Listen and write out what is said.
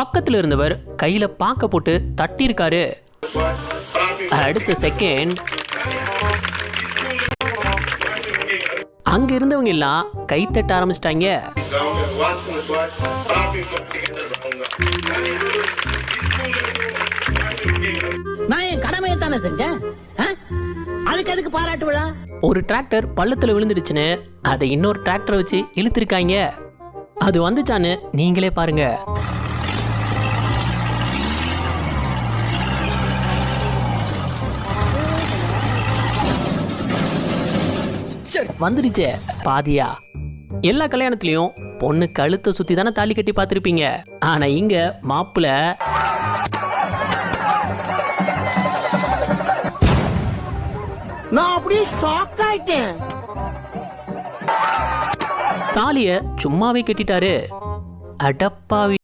பக்கத்துல இருந்தவர் கையில பாக்க போட்டு தட்டி இருக்காரு. அடுத்த செகண்ட் அங்க இருந்தவங்க எல்லாம் கை தட்ட ஆரம்பிச்சிட்டாங்க. நான் என் கடமையை தானே செஞ்சேன். அதுக்கு எதுக்கு பாராட்டு விழா? ஒரு டிராக்டர் பள்ளத்துல விழுந்துடுச்சுன்னு அதை இன்னொரு டிராக்டரை வச்சு இழுத்திருக்காங்க. அது வந்துச்சான்னு நீங்களே பாருங்க. வந்துடுச்சே பாதியா. எல்லா கல்யாணத்திலயும் பொண்ணு கழுத்தை சுத்தி தானே தாலி கட்டி பார்த்திருப்பீங்க. ஆனா இங்க மாப்பிள்ள நான் அப்படியே ஷாக் ஆயிட்டேன். தாலிய சும்மாவே கட்டிட்டாரு. அடப்பாவி.